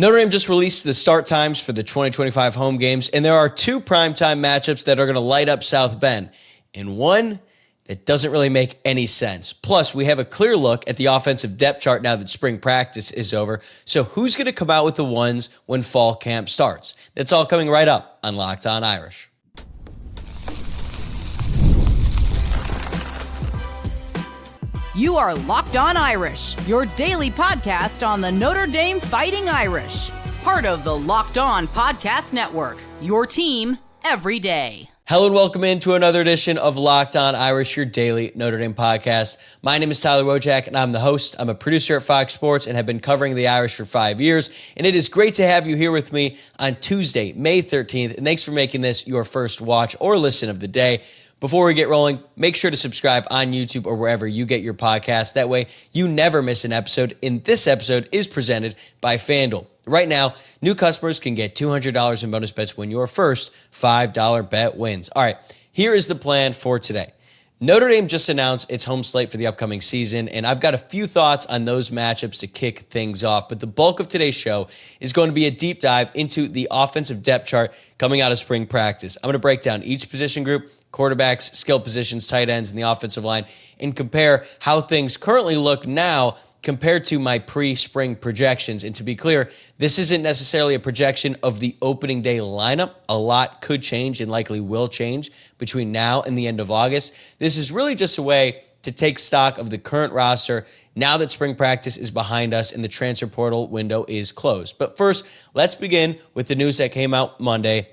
Notre Dame just released the start times for the 2025 home games, and there are two primetime matchups that are going to light up South Bend, and one that doesn't really make any sense. Plus, we have a clear look at the offensive depth chart now that spring practice is over. So who's going to come out with the ones when fall camp starts? That's all coming right up on Locked On Irish. You are Locked On Irish, your daily podcast on the Notre Dame Fighting Irish. Part of the Locked On Podcast Network, your team every day. Hello and welcome into another edition of Locked On Irish, your daily Notre Dame podcast. My name is Tyler Wojciak, and I'm the host. I'm a producer at Fox Sports and have been covering the Irish for 5 years. And it is great to have you here with me on Tuesday, May 13th. And thanks for making this your first watch or listen of the day. Before we get rolling, make sure to subscribe on YouTube or wherever you get your podcasts. That way, you never miss an episode. And this episode is presented by FanDuel. Right now, new customers can get $200 in bonus bets when your first $5 bet wins. All right, here is the plan for today. Notre Dame just announced its home slate for the upcoming season, and I've got a few thoughts on those matchups to kick things off. But the bulk of today's show is going to be a deep dive into the offensive depth chart coming out of spring practice. I'm going to break down each position group, quarterbacks, skill positions, tight ends, and the offensive line, and compare how things currently look now compared to my pre-spring projections. And to be clear, this isn't necessarily a projection of the opening day lineup. A lot could change and likely will change between now and the end of August. This is really just a way to take stock of the current roster now that spring practice is behind us and the transfer portal window is closed. But first, let's begin with the news that came out Monday.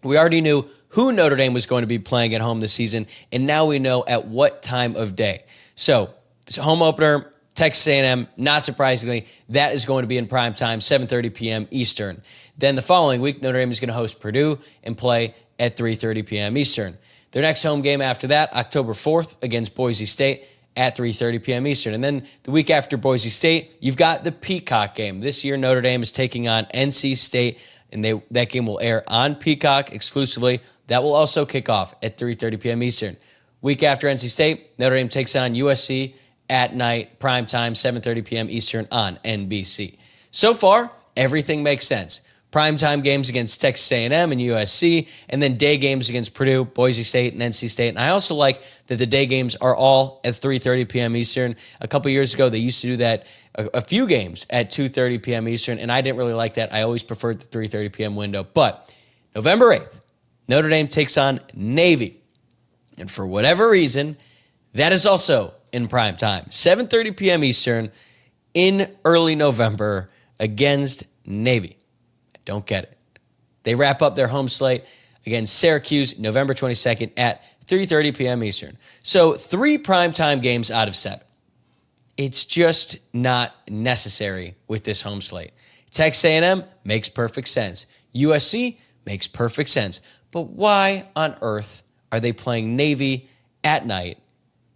We already knew who Notre Dame was going to be playing at home this season, and now we know at what time of day. So, it's a home opener, Texas A&M, not surprisingly, that is going to be in prime time, 7:30 p.m. Eastern. Then the following week, Notre Dame is going to host Purdue and play at 3:30 p.m. Eastern. Their next home game after that, October 4th, against Boise State at 3:30 p.m. Eastern. And then the week after Boise State, you've got the Peacock game. This year, Notre Dame is taking on NC State, and that game will air on Peacock exclusively. That will also kick off at 3:30 p.m. Eastern. Week after NC State, Notre Dame takes on USC at night, prime time, 7:30 p.m. Eastern on NBC. So far, everything makes sense. Primetime games against Texas A&M and USC, and then day games against Purdue, Boise State, and NC State. And I also like that the day games are all at 3:30 p.m. Eastern. A couple years ago, they used to do that, a few games at 2:30 p.m. Eastern, and I didn't really like that. I always preferred the 3:30 p.m. window. But November 8th, Notre Dame takes on Navy. And for whatever reason, that is also in prime time, 7:30 p.m. Eastern in early November against Navy. I don't get it. They wrap up their home slate against Syracuse November 22nd at 3:30 p.m. Eastern. So 3 primetime games out of 7. It's just not necessary with this home slate. Texas A&M makes perfect sense. USC makes perfect sense. But why on earth are they playing Navy at night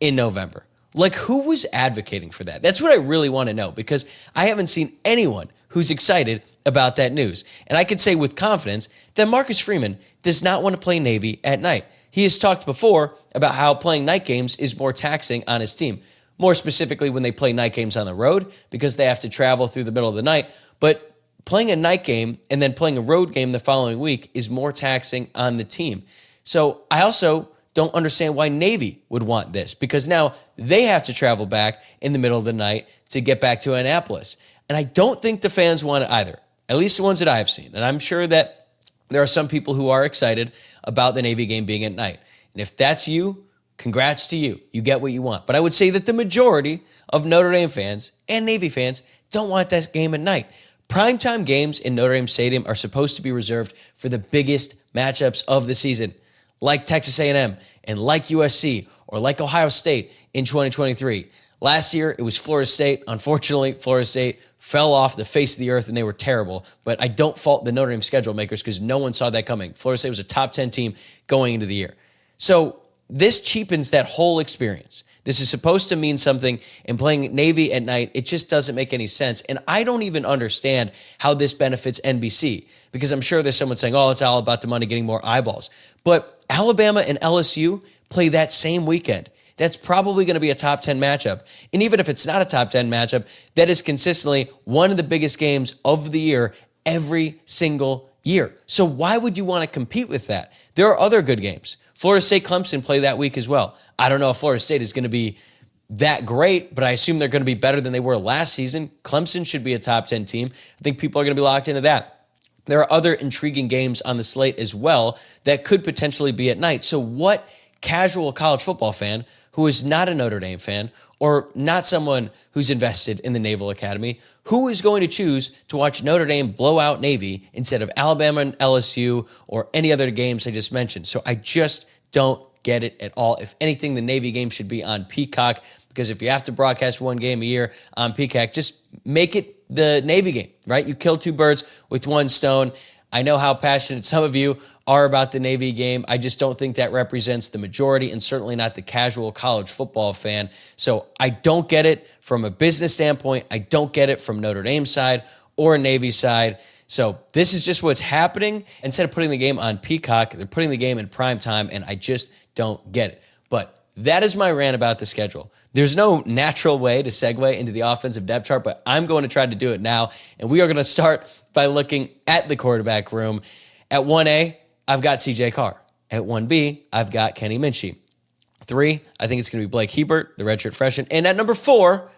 in November? Like, who was advocating for that? That's what I really want to know, because I haven't seen anyone who's excited about that news. And I can say with confidence that Marcus Freeman does not want to play Navy at night. He has talked before about how playing night games is more taxing on his team, more specifically when they play night games on the road because they have to travel through the middle of the night. But playing a night game and then playing a road game the following week is more taxing on the team. So I also don't understand why Navy would want this, because now they have to travel back in the middle of the night to get back to Annapolis. And I don't think the fans want it either, at least the ones that I've seen. And I'm sure that there are some people who are excited about the Navy game being at night. And if that's you, congrats to you. You get what you want. But I would say that the majority of Notre Dame fans and Navy fans don't want that game at night. Primetime games in Notre Dame Stadium are supposed to be reserved for the biggest matchups of the season, like Texas A&M and like USC or like Ohio State in 2023. Last year, it was Florida State. Unfortunately, Florida State fell off the face of the earth and they were terrible. But I don't fault the Notre Dame schedule makers because no one saw that coming. Florida State was a top 10 team going into the year. So this cheapens that whole experience. This is supposed to mean something, and playing Navy at night, it just doesn't make any sense. And I don't even understand how this benefits NBC, because I'm sure there's someone saying, oh, it's all about the money, getting more eyeballs. But Alabama and LSU play that same weekend. That's probably going to be a top 10 matchup. And even if it's not a top 10 matchup, that is consistently one of the biggest games of the year every single year. So why would you want to compete with that? There are other good games. Florida State Clemson play that week as well. I don't know if Florida State is going to be that great, but I assume they're going to be better than they were last season. Clemson should be a top 10 team. I think people are going to be locked into that. There are other intriguing games on the slate as well that could potentially be at night. So what casual college football fan who is not a Notre Dame fan or not someone who's invested in the Naval Academy, who is going to choose to watch Notre Dame blow out Navy instead of Alabama and LSU or any other games I just mentioned? So I just don't get it at all. If anything, the Navy game should be on Peacock, because if you have to broadcast one game a year on Peacock, just make it the Navy game, right? You kill two birds with one stone. I know how passionate some of you are about the Navy game. I just don't think that represents the majority and certainly not the casual college football fan. So I don't get it from a business standpoint. I don't get it from Notre Dame's side or Navy side. So this is just what's happening. Instead of putting the game on Peacock, they're putting the game in prime time, and I just don't get it. But that is my rant about the schedule. There's no natural way to segue into the offensive depth chart, but I'm going to try to do it now. And we are going to start by looking at the quarterback room. At 1A, I've got CJ Carr. At 1B, I've got Kenny Minchey. 3, I think it's going to be Blake Hebert, the redshirt freshman. And at number 4,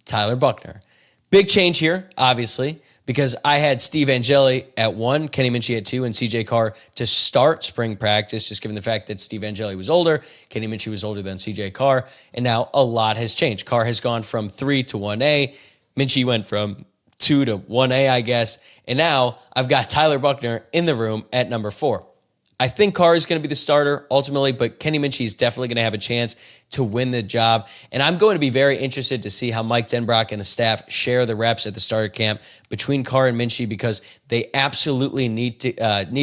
Tyler Buchner. Big change here, obviously, because I had Steve Angeli at 1, Kenny Minchey at 2, and CJ Carr to start spring practice, just given the fact that Steve Angeli was older, Kenny Minchey was older than CJ Carr, and now a lot has changed. Carr has gone from 3 to 1A. Minchey went from 2 to 1A, I guess, and now I've got Tyler Buchner in the room at number 4. I think Carr is going to be the starter ultimately, but Kenny Minchey is definitely going to have a chance to win the job. And I'm going to be very interested to see how Mike Denbrock and the staff share the reps at the starter camp between Carr and Minchey, because they absolutely need to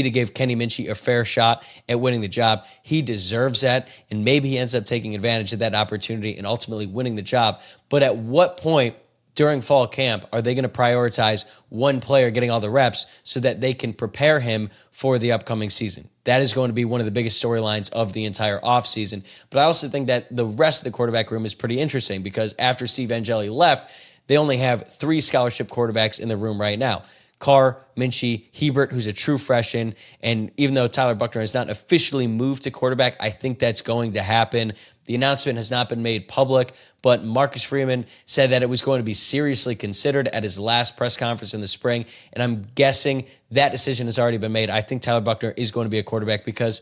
give Kenny Minchey a fair shot at winning the job. He deserves that, and maybe he ends up taking advantage of that opportunity and ultimately winning the job. But at what point during fall camp are they going to prioritize one player getting all the reps so that they can prepare him for the upcoming season? That is going to be one of the biggest storylines of the entire offseason. But I also think that the rest of the quarterback room is pretty interesting, because after Steve Angeli left, they only have 3 scholarship quarterbacks in the room right now. Carr, Minchey, Hebert, who's a true freshman. And even though Tyler Buchner has not officially moved to quarterback, I think that's going to happen. The announcement has not been made public, but Marcus Freeman said that it was going to be seriously considered at his last press conference in the spring, and I'm guessing that decision has already been made. I think Tyler Buchner is going to be a quarterback because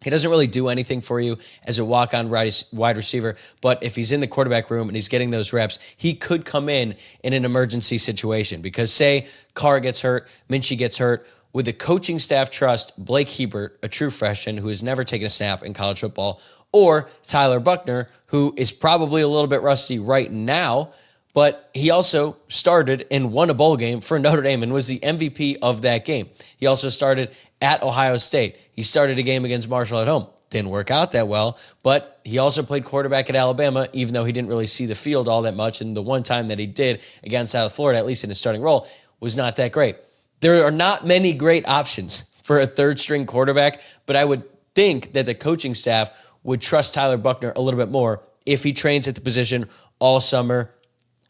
he doesn't really do anything for you as a walk-on wide receiver, but if he's in the quarterback room and he's getting those reps, he could come in an emergency situation, because say Carr gets hurt, Minchey gets hurt, would the coaching staff trust Blake Hebert, a true freshman who has never taken a snap in college football, or Tyler Buchner, who is probably a little bit rusty right now, but he also started and won a bowl game for Notre Dame and was the MVP of that game. He also started at Ohio State. He started a game against Marshall at home. Didn't work out that well, but he also played quarterback at Alabama, even though he didn't really see the field all that much, and the one time that he did against South Florida, at least in his starting role, was not that great. There are not many great options for a third-string quarterback, but I would think that the coaching staff would trust Tyler Buchner a little bit more if he trains at the position all summer,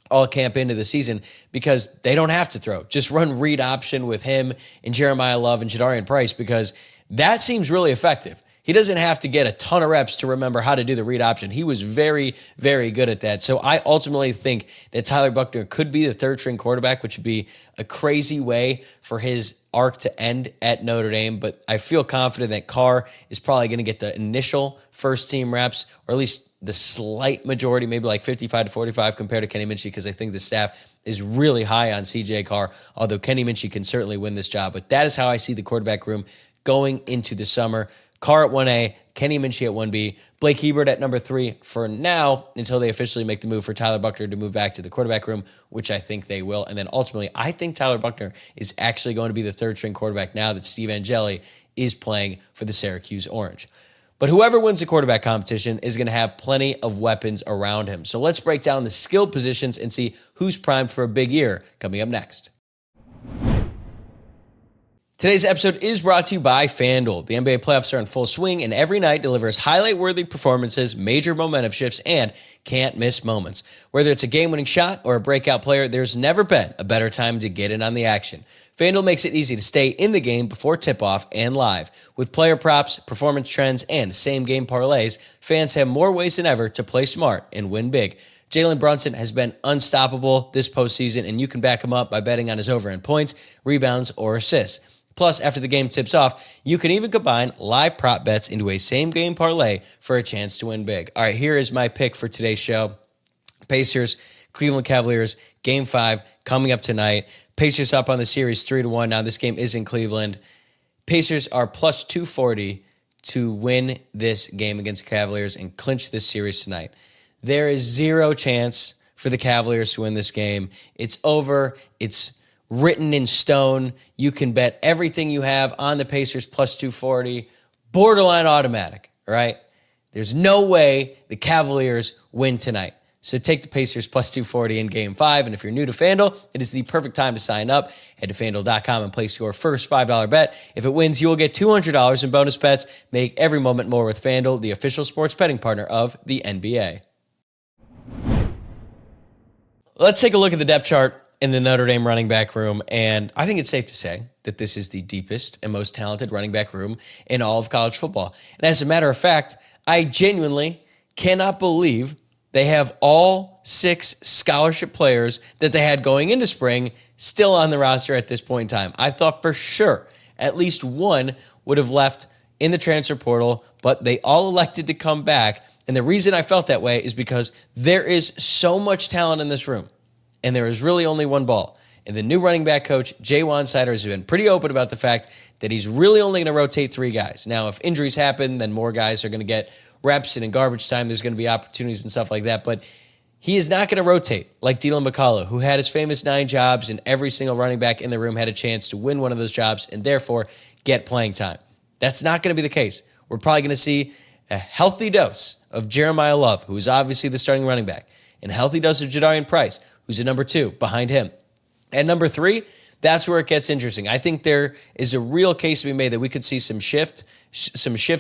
all camp into the season, because they don't have to throw. Just run read option with him and Jeremiah Love and Jadarian Price, because that seems really effective. He doesn't have to get a ton of reps to remember how to do the read option. He was very, very good at that. So I ultimately think that Tyler Buchner could be the third-string quarterback, which would be a crazy way for his arc to end at Notre Dame. But I feel confident that Carr is probably going to get the initial first-team reps, or at least the slight majority, maybe like 55 to 45 compared to Kenny Minchey, because I think the staff is really high on CJ Carr, although Kenny Minchey can certainly win this job. But that is how I see the quarterback room going into the summer. Carr at 1A, Kenny Minchey at 1B, Blake Hebert at number 3 for now, until they officially make the move for Tyler Buchner to move back to the quarterback room, which I think they will. And then ultimately, I think Tyler Buchner is actually going to be the third-string quarterback now that Steve Angeli is playing for the Syracuse Orange. But whoever wins the quarterback competition is going to have plenty of weapons around him. So let's break down the skill positions and see who's primed for a big year coming up next. Today's episode is brought to you by FanDuel. The NBA playoffs are in full swing, and every night delivers highlight-worthy performances, major momentum shifts, and can't-miss moments. Whether it's a game-winning shot or a breakout player, there's never been a better time to get in on the action. FanDuel makes it easy to stay in the game before tip-off and live. With player props, performance trends, and same-game parlays, fans have more ways than ever to play smart and win big. Jalen Brunson has been unstoppable this postseason, and you can back him up by betting on his over in points, rebounds, or assists. Plus, after the game tips off, you can even combine live prop bets into a same-game parlay for a chance to win big. All right, here is my pick for today's show. Pacers, Cleveland Cavaliers, Game 5, coming up tonight. Pacers up on the series 3-1. Now, this game is in Cleveland. Pacers are plus 240 to win this game against the Cavaliers and clinch this series tonight. There is zero chance for the Cavaliers to win this game. It's over. It's written in stone. You can bet everything you have on the Pacers plus 240. Borderline automatic, all right? There's no way the Cavaliers win tonight. So take the Pacers plus 240 in Game 5. And if you're new to FanDuel, it is the perfect time to sign up. Head to FanDuel.com and place your first $5 bet. If it wins, you will get $200 in bonus bets. Make every moment more with FanDuel, the official sports betting partner of the NBA. Let's take a look at the depth chart in the Notre Dame running back room. And I think it's safe to say that this is the deepest and most talented running back room in all of college football. And as a matter of fact, I genuinely cannot believe they have all 6 scholarship players that they had going into spring still on the roster at this point in time. I thought for sure at least one would have left in the transfer portal, but they all elected to come back. And the reason I felt that way is because there is so much talent in this room, and there is really only one ball. And the new running back coach, Ja'Juan Seider, has been pretty open about the fact that he's really only going to rotate 3 guys. Now, if injuries happen, then more guys are going to get reps, and in garbage time, there's going to be opportunities and stuff like that. But he is not going to rotate like Dylan McCullough, who had his famous 9 jobs, and every single running back in the room had a chance to win one of those jobs and therefore get playing time. That's not going to be the case. We're probably going to see a healthy dose of Jeremiah Love, who is obviously the starting running back, and a healthy dose of Jadarian Price, who's at number 2 behind him. At number 3, that's where it gets interesting. I think there is a real case to be made that we could see some shifts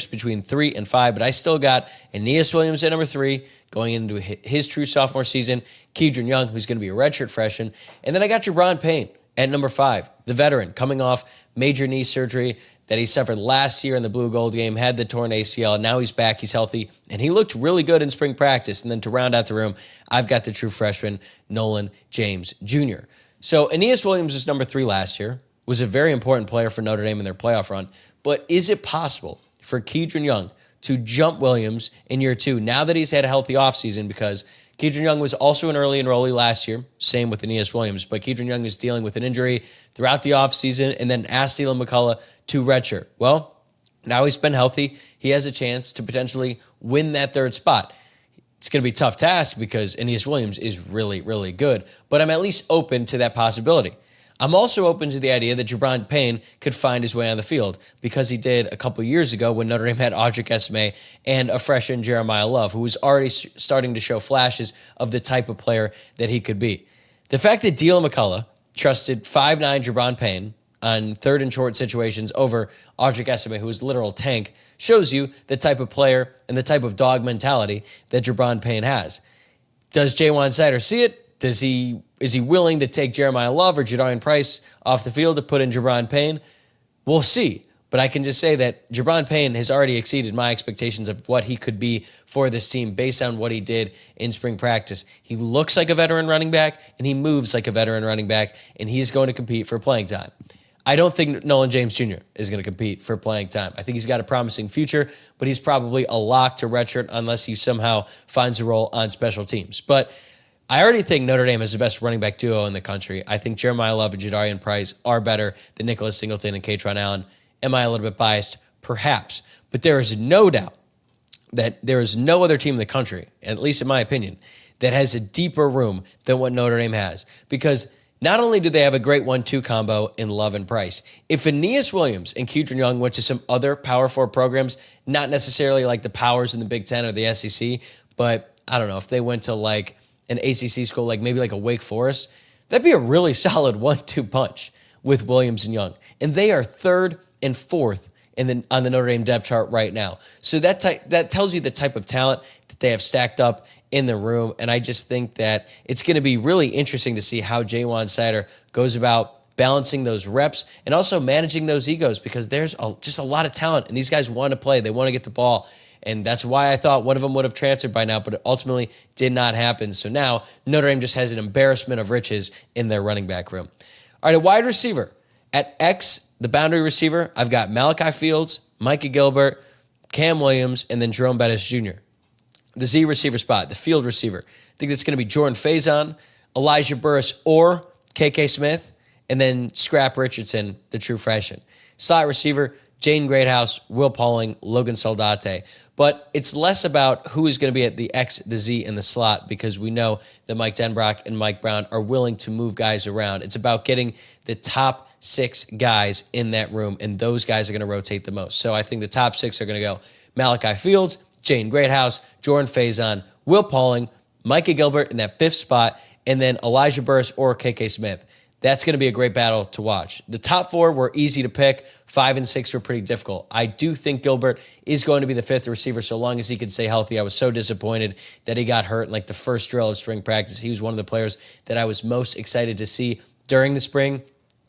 between 3 and 5, but I still got Aeneas Williams at number 3 going into his true sophomore season, Keidron Young, who's going to be a redshirt freshman, and then I got Jabron Payne at number 5, the veteran, coming off major knee surgery that he suffered last year in the blue-gold game, had the torn ACL, now he's back, he's healthy, and he looked really good in spring practice. And then to round out the room, I've got the true freshman, Nolan James Jr. So Aeneas Williams was number 3 last year, was a very important player for Notre Dame in their playoff run, but is it possible for Keidron Young to jump Williams in year 2 now that he's had a healthy offseason? Because Keidron Young was also an early enrollee last year, same with Aeneas Williams, but Keidron Young is dealing with an injury throughout the offseason and then asked Dylan McCullough to redshirt. Well, now he's been healthy. He has a chance to potentially win that 3rd spot. It's going to be a tough task because Aeneas Williams is really, really good, but I'm at least open to that possibility. I'm also open to the idea that Jabron Payne could find his way on the field because he did a couple years ago when Notre Dame had Audric Esme and a freshman Jeremiah Love, who was already starting to show flashes of the type of player that he could be. The fact that Dylan McCullough trusted 5'9" Jabron Payne on 3rd and short situations over Audric Esme, who is a literal tank, shows you the type of player and the type of dog mentality that Jabron Payne has. Does Ja'Juan Seider see it? Is he willing to take Jeremiah Love or Jadarian Price off the field to put in Jabron Payne? We'll see. But I can just say that Jabron Payne has already exceeded my expectations of what he could be for this team based on what he did in spring practice. He looks like a veteran running back, and he moves like a veteran running back, and he's going to compete for playing time. I don't think Nolan James Jr. is going to compete for playing time. I think he's got a promising future, but he's probably a lock to redshirt unless he somehow finds a role on special teams. But I already think Notre Dame is the best running back duo in the country. I think Jeremiah Love and Jadarian Price are better than Nicholas Singleton and Katron Allen. Am I a little bit biased? Perhaps. But there is no doubt that there is no other team in the country, at least in my opinion, that has a deeper room than what Notre Dame has. Because not only do they have a great 1-2 combo in Love and Price, if Aeneas Williams and Keidron Young went to some other Power 4 programs, not necessarily like the Powers in the Big Ten or the SEC, but I don't know, if they went to like an ACC school, like maybe like a Wake Forest, that'd be a really solid 1-2 punch with Williams and Young. And they are 3rd and 4th on the Notre Dame depth chart right now. So that tells you the type of talent that they have stacked up in the room. And I just think that it's going to be really interesting to see how Ja'Juan Seider goes about balancing those reps and also managing those egos, because there's just a lot of talent and these guys want to play. They want to get the ball. And that's why I thought one of them would have transferred by now, but it ultimately did not happen. So now Notre Dame just has an embarrassment of riches in their running back room. All right, a wide receiver. At X, the boundary receiver, I've got Malachi Fields, Micah Gilbert, Cam Williams, and then Jerome Bettis Jr. The Z receiver spot, the field receiver, I think that's going to be Jordan Faison, Elijah Burris, or KK Smith, and then Scrap Richardson, the true freshman. Slot receiver, Jaden Greathouse, Will Pauling, Logan Saldate. But it's less about who is going to be at the X, the Z, and the slot, because we know that Mike Denbrock and Mike Brown are willing to move guys around. It's about getting the top 6 guys in that room, and those guys are going to rotate the most. So I think the top 6 are going to go Malachi Fields, Jaden Greathouse, Jordan Faison, Will Pauling, Micah Gilbert in that 5th spot, and then Elijah Burris or KK Smith. That's going to be a great battle to watch. The top 4 were easy to pick. 5 and 6 were pretty difficult. I do think Gilbert is going to be the 5th receiver so long as he can stay healthy. I was so disappointed that he got hurt in like the first drill of spring practice. He was one of the players that I was most excited to see during the spring.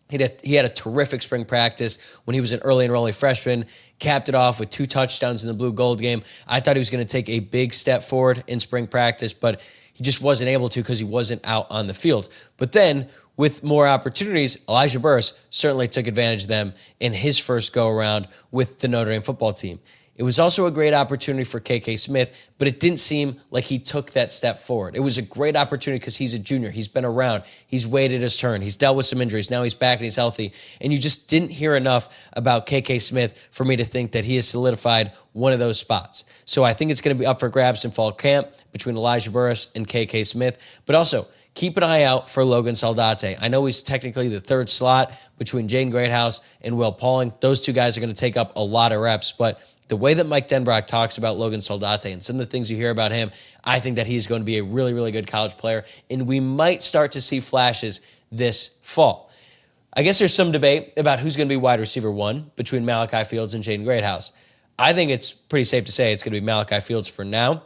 He had a terrific spring practice when he was an early enrollee freshman, capped it off with 2 touchdowns in the blue gold game. I thought he was going to take a big step forward in spring practice, but he just wasn't able to because he wasn't out on the field. But then with more opportunities, Elijah Burris certainly took advantage of them in his first go-around with the Notre Dame football team. It was also a great opportunity for KK Smith, but it didn't seem like he took that step forward. It was a great opportunity because he's a junior. He's been around. He's waited his turn. He's dealt with some injuries. Now he's back and he's healthy. And you just didn't hear enough about KK Smith for me to think that he has solidified one of those spots. So I think it's going to be up for grabs in fall camp between Elijah Burris and KK Smith. But also, keep an eye out for Logan Saldate. I know he's technically the 3rd slot between Jaden Greathouse and Will Pauling. Those 2 guys are going to take up a lot of reps, but the way that Mike Denbrock talks about Logan Saldate and some of the things you hear about him, I think that he's going to be a really, really good college player, and we might start to see flashes this fall. I guess there's some debate about who's going to be wide receiver 1 between Malachi Fields and Jaden Greathouse. I think it's pretty safe to say it's going to be Malachi Fields for now.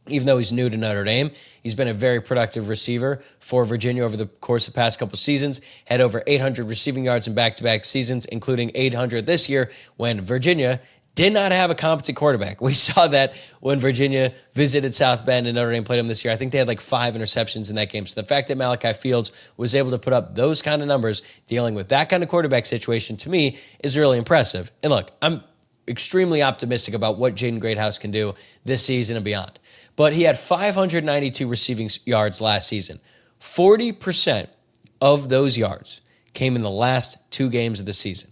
Even though he's new to Notre Dame, he's been a very productive receiver for Virginia over the course of the past couple seasons, had over 800 receiving yards in back-to-back seasons, including 800 this year when Virginia did not have a competent quarterback. We saw that when Virginia visited South Bend and Notre Dame played them this year. I think they had like 5 interceptions in that game. So the fact that Malachi Fields was able to put up those kind of numbers dealing with that kind of quarterback situation, to me, is really impressive. And look, I'm extremely optimistic about what Jaden Greathouse can do this season and beyond. But he had 592 receiving yards last season. 40% of those yards came in the last 2 games of the season.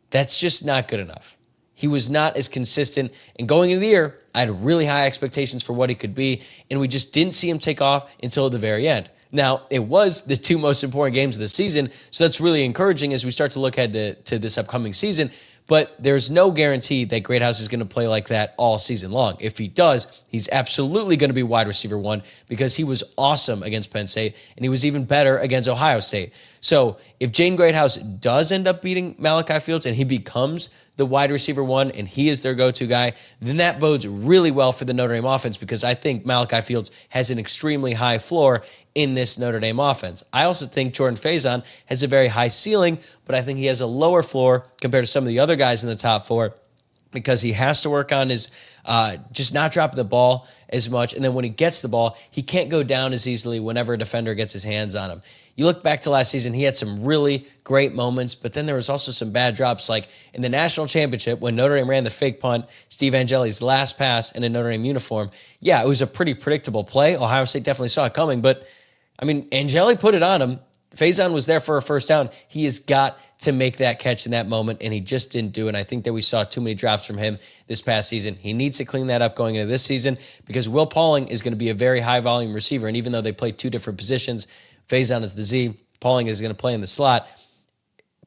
That's just not good enough. He was not as consistent. And going into the year, I had really high expectations for what he could be, and we just didn't see him take off until the very end. Now, it was the 2 most important games of the season, so that's really encouraging as we start to look ahead to this upcoming season. But there's no guarantee that Greathouse is going to play like that all season long. If he does, he's absolutely going to be wide receiver 1 because he was awesome against Penn State, and he was even better against Ohio State. So if Jaden Greathouse does end up beating Malachi Fields and he becomes the wide receiver 1 and he is their go-to guy, then that bodes really well for the Notre Dame offense because I think Malachi Fields has an extremely high floor in this Notre Dame offense. I also think Jordan Faison has a very high ceiling, but I think he has a lower floor compared to some of the other guys in the top 4 because he has to work on his just not dropping the ball as much. And then when he gets the ball, he can't go down as easily whenever a defender gets his hands on him. You look back to last season, he had some really great moments, but then there was also some bad drops, like in the national championship when Notre Dame ran the fake punt, Steve Angeli's last pass in a Notre Dame uniform. Yeah, it was a pretty predictable play. Ohio State definitely saw it coming, but I mean, Angeli put it on him. Faison was there for a first down. He has got to make that catch in that moment, and he just didn't do it. And I think that we saw too many drops from him this past season. He needs to clean that up going into this season because Will Pauling is going to be a very high-volume receiver, and even though they play 2 different positions, Faison is the Z, Pauling is going to play in the slot.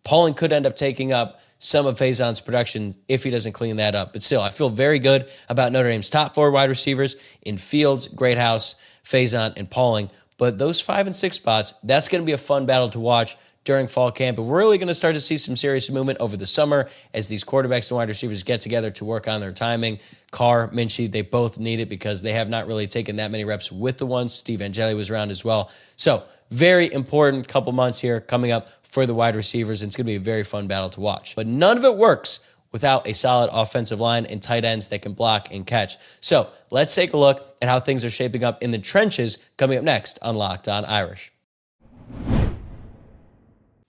Pauling could end up taking up some of Faison's production if he doesn't clean that up. But still, I feel very good about Notre Dame's top 4 wide receivers in Fields, Greathouse, Faison, and Pauling. But those 5 and 6 spots, that's going to be a fun battle to watch during fall camp. And we're really going to start to see some serious movement over the summer as these quarterbacks and wide receivers get together to work on their timing. Carr, Minchie, they both need it because they have not really taken that many reps with the ones. Steve Angeli was around as well. So very important couple months here coming up for the wide receivers, and it's going to be a very fun battle to watch. But none of it works without a solid offensive line and tight ends that can block and catch. So let's take a look at how things are shaping up in the trenches coming up next on Locked On Irish.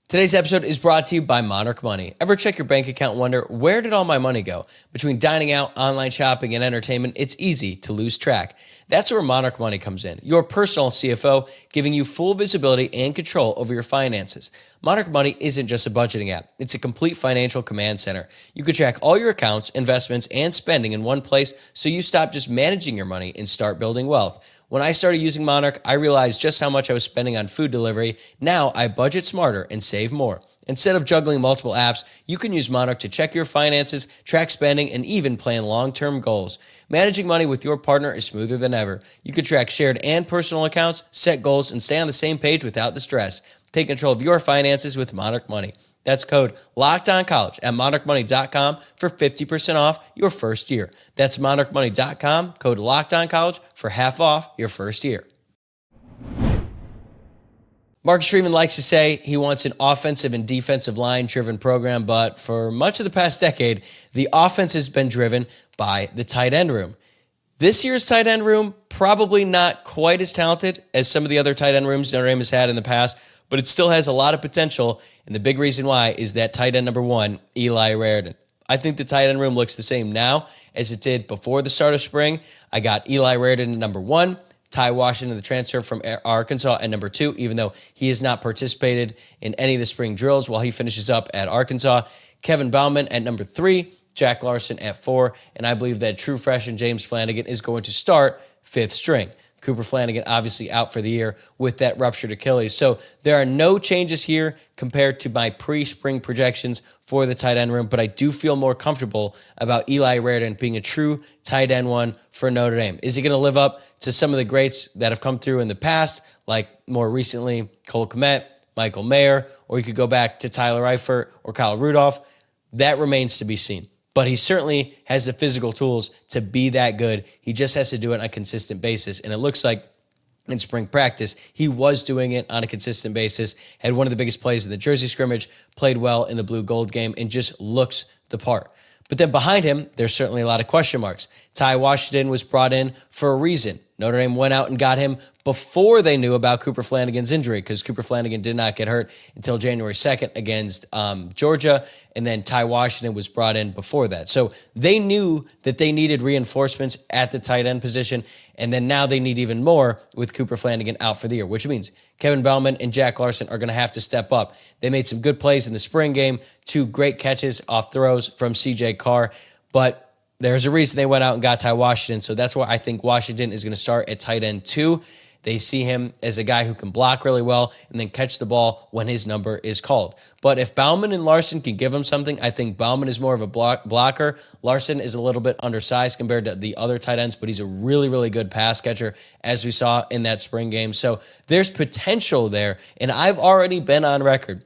Today's episode is brought to you by Monarch Money. Ever check your bank account and wonder, where did all my money go? Between dining out, online shopping, and entertainment, it's easy to lose track. That's where Monarch Money comes in, your personal CFO, giving you full visibility and control over your finances. Monarch Money isn't just a budgeting app. It's a complete financial command center. You can track all your accounts, investments, and spending in one place so you stop just managing your money and start building wealth. When I started using Monarch, I realized just how much I was spending on food delivery. Now I budget smarter and save more. Instead of juggling multiple apps, you can use Monarch to check your finances, track spending, and even plan long-term goals. Managing money with your partner is smoother than ever. You can track shared and personal accounts, set goals, and stay on the same page without the stress. Take control of your finances with Monarch Money. That's code LOCKEDONCollege at monarchmoney.com for 50% off your first year. That's monarchmoney.com, code LOCKEDONCollege for half off your first year. Marcus Freeman likes to say he wants an offensive and defensive line-driven program, but for much of the past decade, the offense has been driven by the tight end room. This year's tight end room, probably not quite as talented as some of the other tight end rooms Notre Dame has had in the past, but it still has a lot of potential, and the big reason why is that tight end number one, Eli Raridon. I think the tight end room looks the same now as it did before the start of spring. I got Eli Raridon at number one, Ty Washington, the transfer from Arkansas, at number two, even though he has not participated in any of the spring drills while he finishes up at Arkansas. Kevin Bauman at number three, Jack Larson at four, and I believe that true freshman James Flanagan is going to start fifth string. Cooper Flanagan obviously out for the year with that ruptured Achilles. So there are no changes here compared to my pre-spring projections for the tight end room, but I do feel more comfortable about Eli Raridon being a true tight end one for Notre Dame. Is he going to live up to some of the greats that have come through in the past, like more recently Cole Kmet, Michael Mayer, or you could go back to Tyler Eifert or Kyle Rudolph? That remains to be seen. But he certainly has the physical tools to be that good. He just has to do it on a consistent basis. And it looks like in spring practice, he was doing it on a consistent basis, had one of the biggest plays in the Jersey scrimmage, played well in the blue-gold game, and just looks the part. But then behind him, there's certainly a lot of question marks. Ty Washington was brought in for a reason. Notre Dame went out and got him before they knew about Cooper Flanagan's injury, because Cooper Flanagan did not get hurt until January 2nd against Georgia, and then Ty Washington was brought in before that. So they knew that they needed reinforcements at the tight end position, and then now they need even more with Cooper Flanagan out for the year, which means Kevin Bauman and Jack Larson are going to have to step up. They made some good plays in the spring game, two great catches off throws from C.J. Carr, but there's a reason they went out and got Ty Washington, so that's why I think Washington is going to start at tight end 2. They see him as a guy who can block really well and then catch the ball when his number is called. But if Bauman and Larson can give him something, I think Bauman is more of a blocker. Larson is a little bit undersized compared to the other tight ends, but he's a really, really good pass catcher, as we saw in that spring game. So there's potential there, and I've already been on record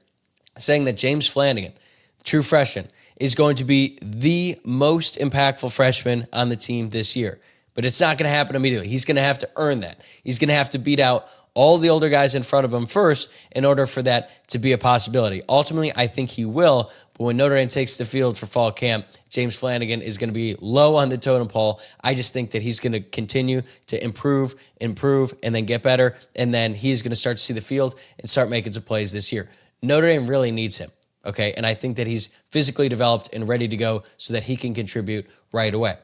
saying that James Flanagan, true freshman, is going to be the most impactful freshman on the team this year. But it's not going to happen immediately. He's going to have to earn that. He's going to have to beat out all the older guys in front of him first in order for that to be a possibility. Ultimately, I think he will, but when Notre Dame takes the field for fall camp, James Flanagan is going to be low on the totem pole. I just think that he's going to continue to improve, and then get better, and then he's going to start to see the field and start making some plays this year. Notre Dame really needs him. Okay, and I think that he's physically developed and ready to go so that he can contribute right away.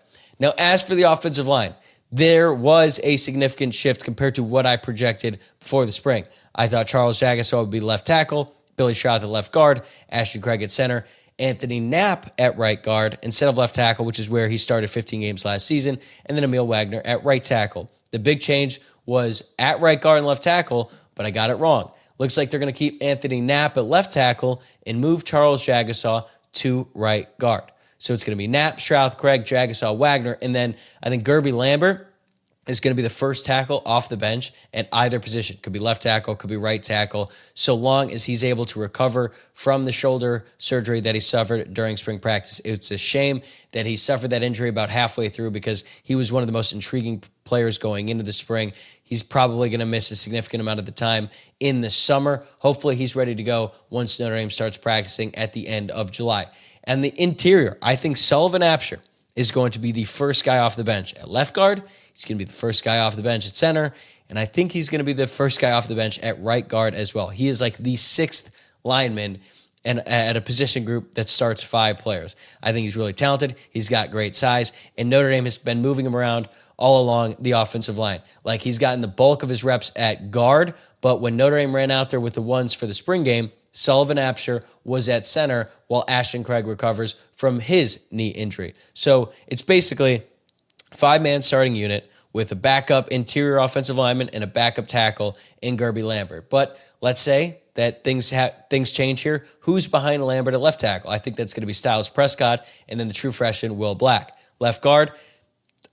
Now, as for the offensive line, there was a significant shift compared to what I projected before the spring. I thought Charles Jagasaw would be left tackle, Billy Schroth at left guard, Ashton Craig at center, Anthony Knapp at right guard instead of left tackle, which is where he started 15 games last season, and then Emil Wagner at right tackle. The big change was at right guard and left tackle, but I got it wrong. Looks like they're going to keep Anthony Knapp at left tackle and move Charles Jagasaw to right guard. So it's going to be Knapp, Schroth, Craig, Jagasaw, Wagner, and then I think Gerby Lambert is going to be the first tackle off the bench at either position. Could be left tackle, could be right tackle, so long as he's able to recover from the shoulder surgery that he suffered during spring practice. It's a shame that he suffered that injury about halfway through because he was one of the most intriguing players going into the spring. He's probably going to miss a significant amount of the time in the summer. Hopefully he's ready to go once Notre Dame starts practicing at the end of July. And the interior, I think Sullivan Absher is going to be the first guy off the bench at left guard. He's going to be the first guy off the bench at center, and I think he's going to be the first guy off the bench at right guard as well. He is like the sixth lineman and at a position group that starts 5 players. I think he's really talented. He's got great size, and Notre Dame has been moving him around all along the offensive line. Like, he's gotten the bulk of his reps at guard, but when Notre Dame ran out there with the ones for the spring game, Sullivan Absher was at center while Ashton Craig recovers from his knee injury. So it's basically 5-man starting unit with a backup interior offensive lineman and a backup tackle in Gerby Lambert. But let's say that things change here. Who's behind Lambert at left tackle? I think that's going to be Styles Prescott and then the true freshman Will Black. Left guard,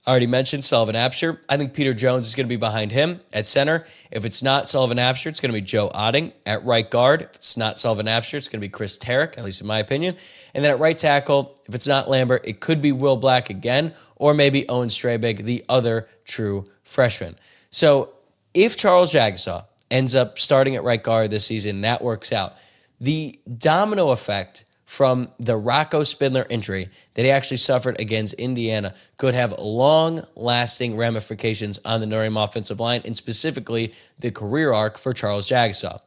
I already mentioned Sullivan Absher. I think Peter Jones is going to be behind him at center. If it's not Sullivan Absher, it's going to be Joe Otting at right guard. If it's not Sullivan Absher, it's going to be Chris Tarrick, at least in my opinion. And then at right tackle, if it's not Lambert, it could be Will Black again, or maybe Owen Strabig, the other true freshman. So if Charles Jagasaw ends up starting at right guard this season and that works out, the domino effect from the Rocco Spindler injury that he actually suffered against Indiana could have long-lasting ramifications on the Notre Dame offensive line and specifically the career arc for Charles Jagasaw.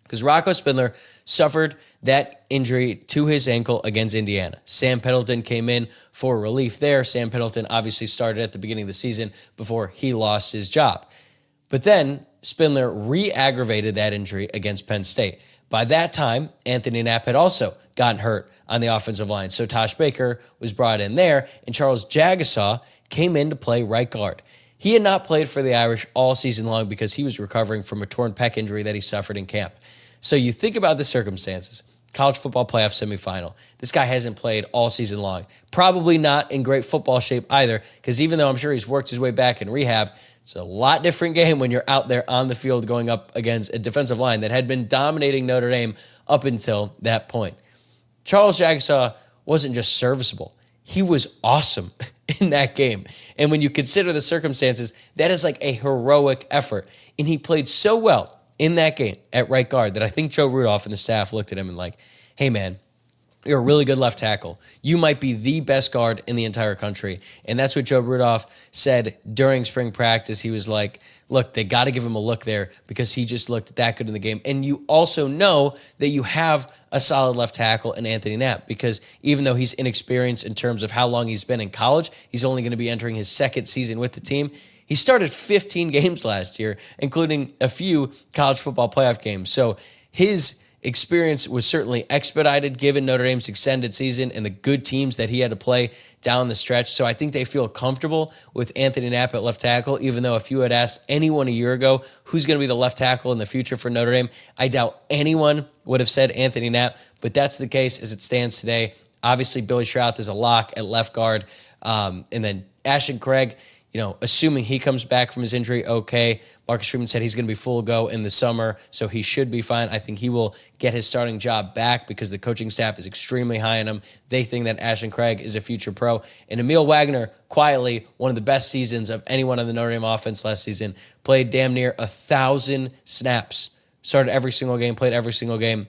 Because Rocco Spindler suffered that injury to his ankle against Indiana. Sam Pendleton came in for relief there. Sam Pendleton obviously started at the beginning of the season before he lost his job. But then Spindler re-aggravated that injury against Penn State. By that time, Anthony Knapp had also gotten hurt on the offensive line. So Tosh Baker was brought in there, and Charles Jagasaw came in to play right guard. He had not played for the Irish all season long because he was recovering from a torn pec injury that he suffered in camp. So you think about the circumstances. College football playoff semifinal. This guy hasn't played all season long. Probably not in great football shape either, because even though I'm sure he's worked his way back in rehab, it's a lot different game when you're out there on the field going up against a defensive line that had been dominating Notre Dame up until that point. Charles Jagasaw wasn't just serviceable. He was awesome in that game. And when you consider the circumstances, that is like a heroic effort. And he played so well in that game at right guard that I think Joe Rudolph and the staff looked at him and like, hey man, you're a really good left tackle. You might be the best guard in the entire country. And that's what Joe Rudolph said during spring practice. He was like, look, they got to give him a look there because he just looked that good in the game. And you also know that you have a solid left tackle in Anthony Knapp because even though he's inexperienced in terms of how long he's been in college, he's only going to be entering his second season with the team. He started 15 games last year, including a few college football playoff games. So his experience was certainly expedited given Notre Dame's extended season and the good teams that he had to play down the stretch. So I think they feel comfortable with Anthony Knapp at left tackle, even though if you had asked anyone a year ago who's going to be the left tackle in the future for Notre Dame, I doubt anyone would have said Anthony Knapp, but that's the case as it stands today. Obviously, Billy Schrauth is a lock at left guard. And then Ashton Craig, assuming he comes back from his injury, okay. Marcus Freeman said he's going to be full go in the summer, so he should be fine. I think he will get his starting job back because the coaching staff is extremely high on him. They think that Ashton Craig is a future pro. And Emil Wagner, quietly, one of the best seasons of anyone on the Notre Dame offense last season, played damn near 1,000 snaps. Started every single game, played every single game.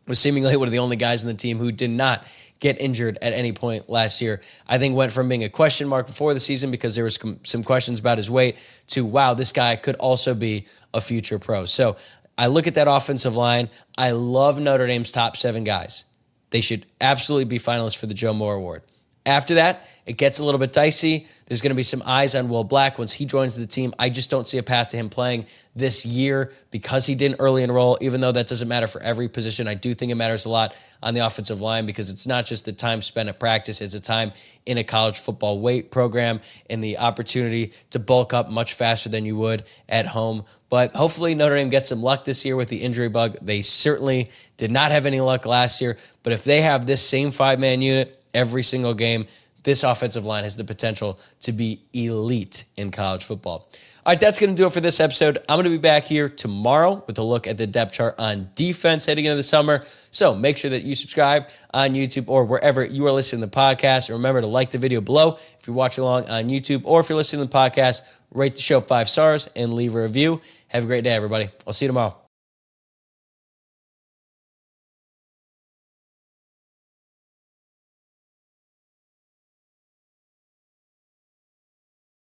Was seemingly one of the only guys in the team who did not get injured at any point last year. I think went from being a question mark before the season because there was some questions about his weight to, wow, this guy could also be a future pro. So I look at that offensive line. I love Notre Dame's top 7 guys. They should absolutely be finalists for the Joe Moore Award. After that, it gets a little bit dicey. There's going to be some eyes on Will Black once he joins the team. I just don't see a path to him playing this year because he didn't early enroll, even though that doesn't matter for every position. I do think it matters a lot on the offensive line because it's not just the time spent at practice. It's a time in a college football weight program and the opportunity to bulk up much faster than you would at home. But hopefully Notre Dame gets some luck this year with the injury bug. They certainly did not have any luck last year. But if they have this same 5-man unit every single game, this offensive line has the potential to be elite in college football. All right, that's going to do it for this episode. I'm going to be back here tomorrow with a look at the depth chart on defense heading into the summer. So make sure that you subscribe on YouTube or wherever you are listening to the podcast. And remember to like the video below if you're watching along on YouTube, or if you're listening to the podcast, rate the show 5 stars and leave a review. Have a great day, everybody. I'll see you tomorrow.